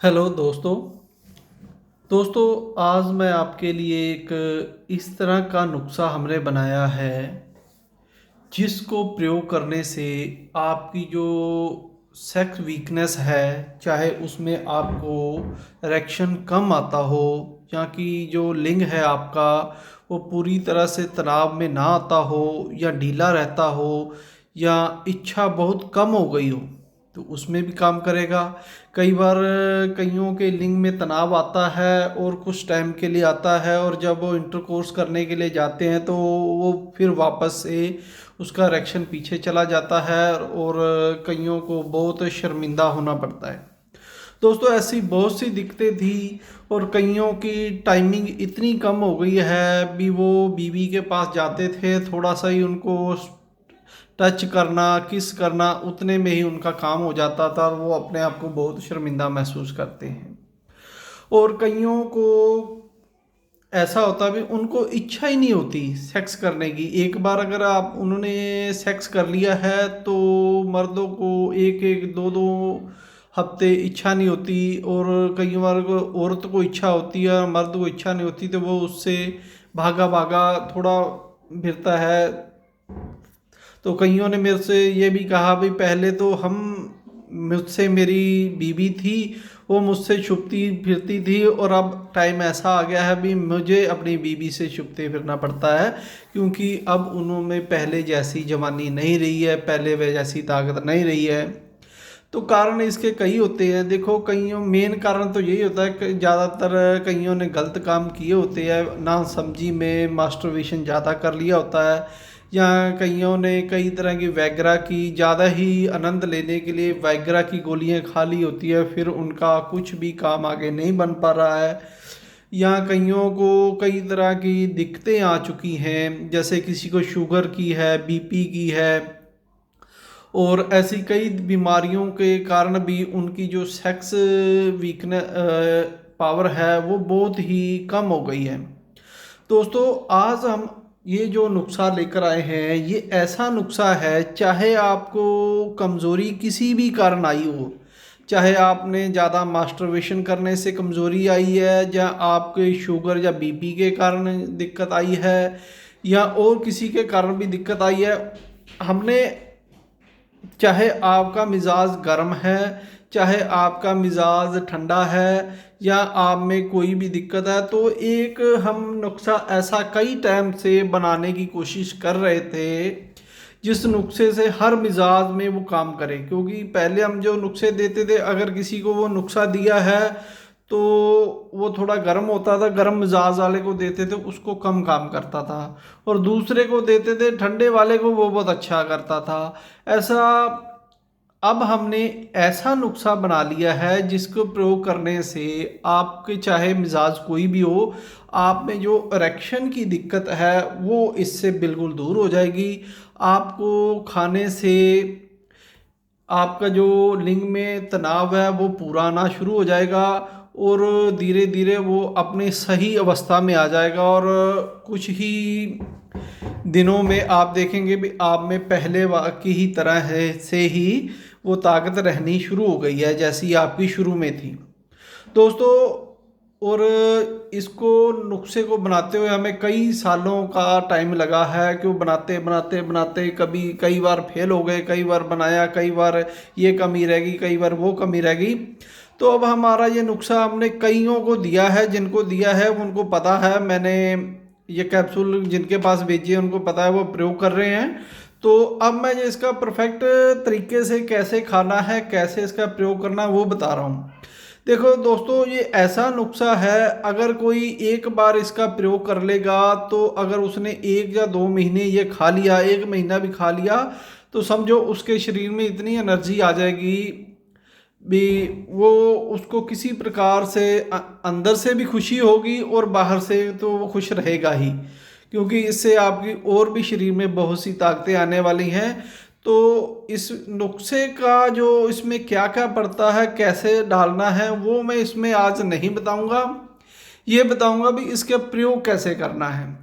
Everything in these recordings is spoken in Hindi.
हेलो दोस्तों आज मैं आपके लिए एक इस तरह का नुस्खा हमने बनाया है जिसको प्रयोग करने से आपकी जो सेक्स वीकनेस है, चाहे उसमें आपको इरेक्शन कम आता हो या कि जो लिंग है आपका वो पूरी तरह से तनाव में ना आता हो या ढीला रहता हो या इच्छा बहुत कम हो गई हो, तो उसमें भी काम करेगा। कई बार कईयों के लिंग में तनाव आता है और कुछ टाइम के लिए आता है, और जब वो इंटरकोर्स करने के लिए जाते हैं तो वो फिर वापस से उसका इरेक्शन पीछे चला जाता है और कईयों को बहुत शर्मिंदा होना पड़ता है। दोस्तों ऐसी बहुत सी दिक्कतें थी और कईयों की टाइमिंग इतनी कम हो गई है भी वो बीवी के पास जाते थे, थोड़ा सा ही उनको टच करना किस करना उतने में ही उनका काम हो जाता था और वो अपने आप को बहुत शर्मिंदा महसूस करते हैं। और कईयों को ऐसा होता भी उनको इच्छा ही नहीं होती सेक्स करने की। एक बार अगर आप उन्होंने सेक्स कर लिया है तो मर्दों को एक एक दो दो हफ्ते इच्छा नहीं होती, और कई बार औरत को इच्छा होती है मर्द को इच्छा नहीं होती, तो वो उससे भागा भागा थोड़ा फिरता है। तो कईयों ने मेरे से ये भी कहा भी पहले तो हम मुझसे मेरी बीवी थी, वो मुझसे छुपती फिरती थी, और अब टाइम ऐसा आ गया है भी मुझे अपनी बीवी से छुपते फिरना पड़ता है, क्योंकि अब उन्होंने पहले जैसी जवानी नहीं रही है, पहले वे जैसी ताकत नहीं रही है। तो कारण इसके कई होते हैं। देखो कईयों मेन कारण तो यही होता है कि ज़्यादातर कईयों ने गलत काम किए होते हैं, ना समझी में मास्टरबेशन ज़्यादा कर लिया होता है, या कईयों ने कई तरह की वैग्रा की ज़्यादा ही आनंद लेने के लिए वैग्रा की गोलियां खा ली होती है, फिर उनका कुछ भी काम आगे नहीं बन पा रहा है। या कईयों को कई तरह की दिक्कतें आ चुकी हैं, जैसे किसी को शुगर की है, बीपी की है, और ऐसी कई बीमारियों के कारण भी उनकी जो सेक्स वीकनेस पावर है वो बहुत ही कम हो गई है। दोस्तों आज हम ये जो नुस्खा लेकर आए हैं ये ऐसा नुस्खा है, चाहे आपको कमज़ोरी किसी भी कारण आई हो, चाहे आपने ज़्यादा मास्टरबेशन करने से कमज़ोरी आई है, या आपके शुगर या बीपी के कारण दिक्कत आई है, या और किसी के कारण भी दिक्कत आई है, हमने चाहे आपका मिजाज गर्म है, चाहे आपका मिजाज ठंडा है, या आप में कोई भी दिक्कत है, तो एक हम नुस्खा ऐसा कई टाइम से बनाने की कोशिश कर रहे थे जिस नुस्खे से हर मिजाज में वो काम करे। क्योंकि पहले हम जो नुस्खे देते थे, अगर किसी को वो नुस्खा दिया है तो वो थोड़ा गर्म होता था, गर्म मिजाज वाले को देते थे उसको कम काम करता था, और दूसरे को देते थे ठंडे वाले को वो बहुत अच्छा करता था। ऐसा अब हमने ऐसा नुस्खा बना लिया है जिसको प्रयोग करने से आपके चाहे मिजाज कोई भी हो, आप में जो इरेक्शन की दिक्कत है वो इससे बिल्कुल दूर हो जाएगी। आपको खाने से आपका जो लिंग में तनाव है वो पूरा आना शुरू हो जाएगा, और धीरे धीरे वो अपने सही अवस्था में आ जाएगा, और कुछ ही दिनों में आप देखेंगे भी आप में पहले की ही तरह है से ही वो ताकत रहनी शुरू हो गई है जैसी आपकी शुरू में थी। दोस्तों और इसको नुस्खे को बनाते हुए हमें कई सालों का टाइम लगा है, कि वो बनाते बनाते बनाते कभी कई बार फेल हो गए, कई बार बनाया, कई बार ये कमी रह गई, कई बार वो कमी रह गई। तो अब हमारा ये नुस्खा हमने कईयों को दिया है, जिनको दिया है उनको पता है, मैंने ये कैप्सूल जिनके पास भेजी है उनको पता है, वो प्रयोग कर रहे हैं। तो अब मैं ये इसका परफेक्ट तरीके से कैसे खाना है, कैसे इसका प्रयोग करना है वो बता रहा हूँ। देखो दोस्तों ये ऐसा नुस्खा है, अगर कोई एक बार इसका प्रयोग कर लेगा तो अगर उसने 1 या 2 महीने ये खा लिया, 1 महीना भी खा लिया, तो समझो उसके शरीर में इतनी एनर्जी आ जाएगी भी वो उसको किसी प्रकार से अंदर से भी खुशी होगी और बाहर से तो वो खुश रहेगा ही, क्योंकि इससे आपकी और भी शरीर में बहुत सी ताकतें आने वाली हैं। तो इस नुस्खे का जो इसमें क्या क्या पड़ता है, कैसे डालना है, वो मैं इसमें आज नहीं बताऊंगा। ये बताऊंगा भी इसका प्रयोग कैसे करना है।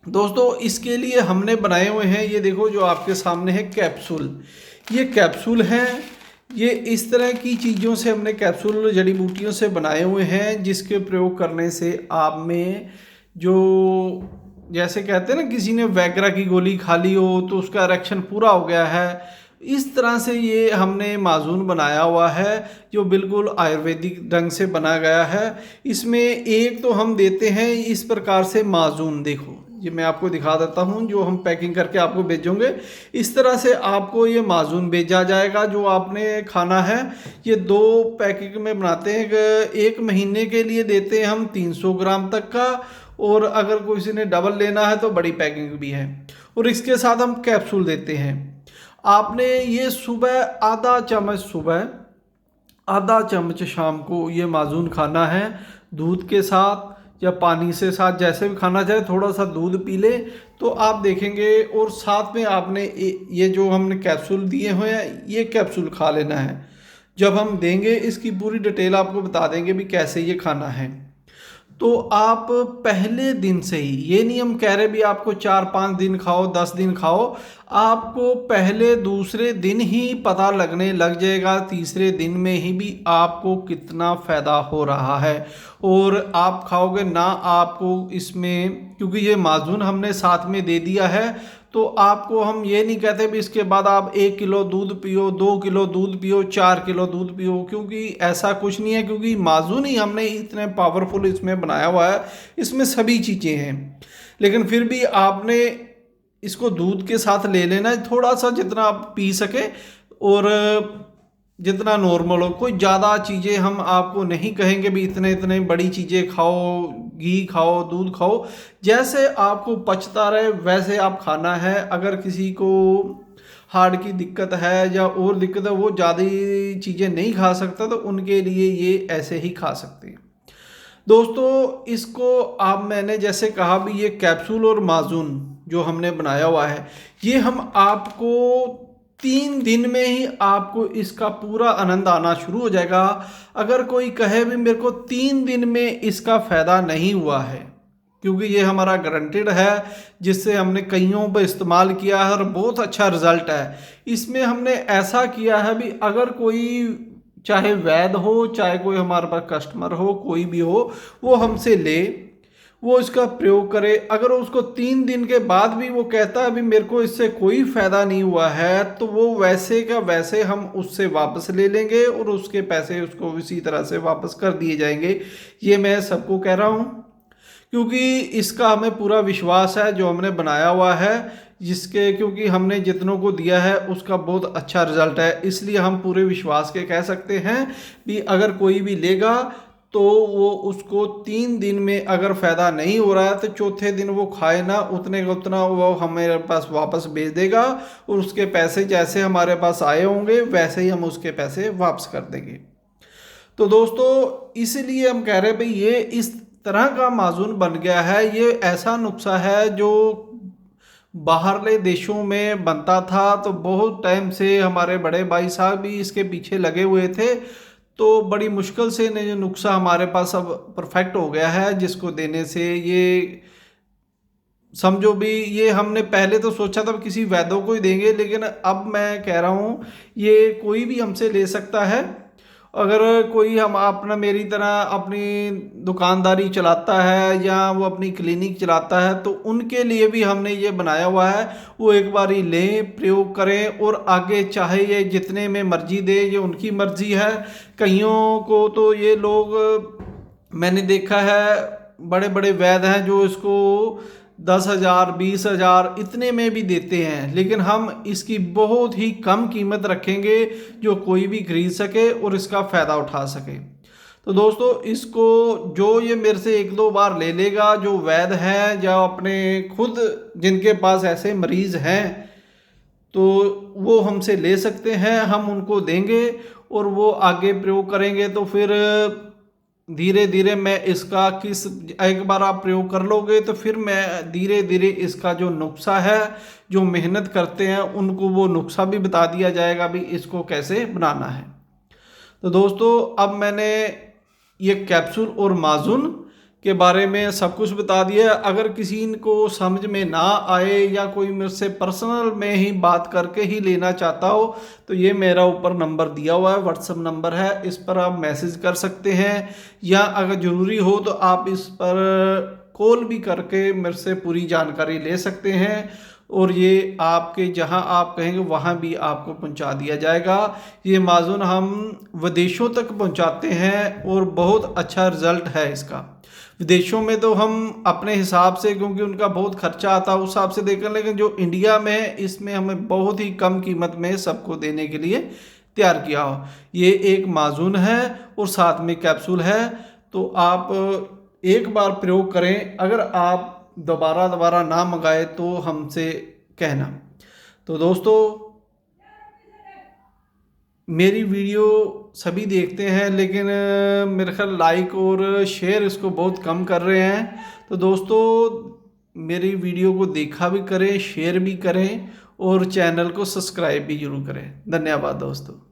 दोस्तों इसके लिए हमने बनाए हुए हैं, ये देखो जो आपके सामने है कैप्सूल, ये कैप्सूल हैं। ये इस तरह की चीज़ों से हमने कैप्सूल जड़ी बूटियों से बनाए हुए हैं, जिसके प्रयोग करने से आप में जो, जैसे कहते हैं ना, किसी ने वैग्रा की गोली खा ली हो तो उसका इरेक्शन पूरा हो गया है, इस तरह से ये हमने माजून बनाया हुआ है जो बिल्कुल आयुर्वेदिक ढंग से बना गया है। इसमें एक तो हम देते हैं इस प्रकार से माजून, देखो ये मैं आपको दिखा देता हूँ, जो हम पैकिंग करके आपको भेजेंगे इस तरह से आपको ये माजून भेजा जाएगा जो आपने खाना है। ये 2 पैकेट में बनाते हैं, एक महीने के लिए देते हैं हम 300 ग्राम तक का, और अगर किसी ने डबल लेना है तो बड़ी पैकिंग भी है। और इसके साथ हम कैप्सूल देते हैं। आपने ये सुबह आधा चम्मच, सुबह आधा चम्मच, शाम को ये माजून खाना है दूध के साथ या पानी से साथ, जैसे भी खाना चाहे। थोड़ा सा दूध पी ले तो आप देखेंगे। और साथ में आपने ये जो हमने कैप्सूल दिए हुए हैं ये कैप्सूल खा लेना है। जब हम देंगे इसकी पूरी डिटेल आपको बता देंगे भी कैसे ये खाना है। तो आप पहले दिन से ही, ये नहीं हम कह रहे भी आपको 4-5 दिन खाओ, 10 दिन खाओ, आपको पहले दूसरे दिन ही पता लगने लग जाएगा, तीसरे दिन में ही भी आपको कितना फ़ायदा हो रहा है। और आप खाओगे ना, आपको इसमें, क्योंकि ये माजून हमने साथ में दे दिया है, तो आपको हम ये नहीं कहते भी इसके बाद आप 1 किलो दूध पियो, 2 किलो दूध पियो, 4 किलो दूध पियो, क्योंकि ऐसा कुछ नहीं है। क्योंकि माजून ही हमने इतने पावरफुल इसमें बनाया हुआ है, इसमें सभी चीज़ें हैं। लेकिन फिर भी आपने इसको दूध के साथ ले लेना है, थोड़ा सा जितना आप पी सके और जितना नॉर्मल हो। कोई ज़्यादा चीज़ें हम आपको नहीं कहेंगे भी इतने इतने बड़ी चीज़ें खाओ, घी खाओ, दूध खाओ, जैसे आपको पचता रहे वैसे आप खाना है। अगर किसी को हार्ट की दिक्कत है या और दिक्कत है, वो ज़्यादा चीज़ें नहीं खा सकता, तो उनके लिए ये ऐसे ही खा सकते हैं। दोस्तों इसको आप, मैंने जैसे कहा भी, ये कैप्सूल और माजून जो हमने बनाया हुआ है, ये हम आपको 3 दिन में ही आपको इसका पूरा आनंद आना शुरू हो जाएगा। अगर कोई कहे भी मेरे को 3 दिन में इसका फ़ायदा नहीं हुआ है, क्योंकि ये हमारा गारंटेड है, जिससे हमने कईयों पर इस्तेमाल किया है और बहुत अच्छा रिजल्ट है। इसमें हमने ऐसा किया है भी, अगर कोई, चाहे वैद्य हो, चाहे कोई हमारे पास कस्टमर हो, कोई भी हो, वो हमसे ले, वो इसका प्रयोग करे। अगर उसको 3 दिन के बाद भी वो कहता है अभी मेरे को इससे कोई फ़ायदा नहीं हुआ है, तो वो वैसे का वैसे हम उससे वापस ले लेंगे और उसके पैसे उसको इसी तरह से वापस कर दिए जाएंगे। ये मैं सबको कह रहा हूँ, क्योंकि इसका हमें पूरा विश्वास है जो हमने बनाया हुआ है, जिसके, क्योंकि हमने जितनों को दिया है उसका बहुत अच्छा रिजल्ट है। इसलिए हम पूरे विश्वास के कह सकते हैं भी अगर कोई भी लेगा तो वो, उसको 3 दिन में अगर फ़ायदा नहीं हो रहा है तो चौथे दिन वो खाए ना, उतने का उतना वो हमारे पास वापस भेज देगा, और उसके पैसे जैसे हमारे पास आए होंगे वैसे ही हम उसके पैसे वापस कर देंगे। तो दोस्तों इसलिए हम कह रहे हैं भाई ये इस तरह का माजून बन गया है। ये ऐसा नुस्खा है जो बाहरले देशों में बनता था, तो बहुत टाइम से हमारे बड़े भाई साहब भी इसके पीछे लगे हुए थे। तो बड़ी मुश्किल से ये नुस्खा हमारे पास अब परफेक्ट हो गया है, जिसको देने से ये समझो भी, ये हमने पहले तो सोचा था किसी वैद्यों को ही देंगे, लेकिन अब मैं कह रहा हूँ ये कोई भी हमसे ले सकता है। अगर कोई हम अपना, मेरी तरह अपनी दुकानदारी चलाता है या वो अपनी क्लिनिक चलाता है, तो उनके लिए भी हमने ये बनाया हुआ है। वो एक बार ही लें, प्रयोग करें, और आगे चाहे ये जितने में मर्जी दे, ये उनकी मर्जी है। कईयों को तो ये लोग, मैंने देखा है, बड़े बड़े वैद्य हैं जो इसको 10,000 20,000 इतने में भी देते हैं, लेकिन हम इसकी बहुत ही कम कीमत रखेंगे जो कोई भी खरीद सके और इसका फ़ायदा उठा सके। तो दोस्तों इसको जो ये मेरे से 1-2 बार ले लेगा, जो वैद्य हैं या अपने खुद जिनके पास ऐसे मरीज़ हैं, तो वो हमसे ले सकते हैं, हम उनको देंगे और वो आगे प्रयोग करेंगे। तो फिर धीरे धीरे मैं इसका एक बार आप प्रयोग कर लोगे तो फिर मैं धीरे धीरे इसका जो नुस्खा है, जो मेहनत करते हैं उनको वो नुस्खा भी बता दिया जाएगा भी इसको कैसे बनाना है। तो दोस्तों अब मैंने ये कैप्सूल और माजून के बारे में सब कुछ बता दिया। अगर किसी को समझ में ना आए या कोई मेरे से पर्सनल में ही बात करके ही लेना चाहता हो तो ये मेरा ऊपर नंबर दिया हुआ है, व्हाट्सएप नंबर है, इस पर आप मैसेज कर सकते हैं, या अगर ज़रूरी हो तो आप इस पर कॉल भी करके मेरे से पूरी जानकारी ले सकते हैं, और ये आपके जहां आप कहेंगे वहां भी आपको पहुंचा दिया जाएगा। ये माजून हम विदेशों तक पहुंचाते हैं और बहुत अच्छा रिजल्ट है इसका। विदेशों में तो हम अपने हिसाब से, क्योंकि उनका बहुत खर्चा आता है, उस हिसाब से देकर, लेकिन जो इंडिया में है इसमें हमें बहुत ही कम कीमत में सबको देने के लिए तैयार किया हो। ये एक माजून है और साथ में कैप्सूल है, तो आप एक बार प्रयोग करें। अगर आप दोबारा ना मंगाए तो हमसे कहना। तो दोस्तों, मेरी वीडियो सभी देखते हैं, लेकिन मेरे ख्याल लाइक और शेयर इसको बहुत कम कर रहे हैं। तो दोस्तों, मेरी वीडियो को देखा भी करें, शेयर भी करें और चैनल को सब्सक्राइब भी जरूर करें। धन्यवाद दोस्तों।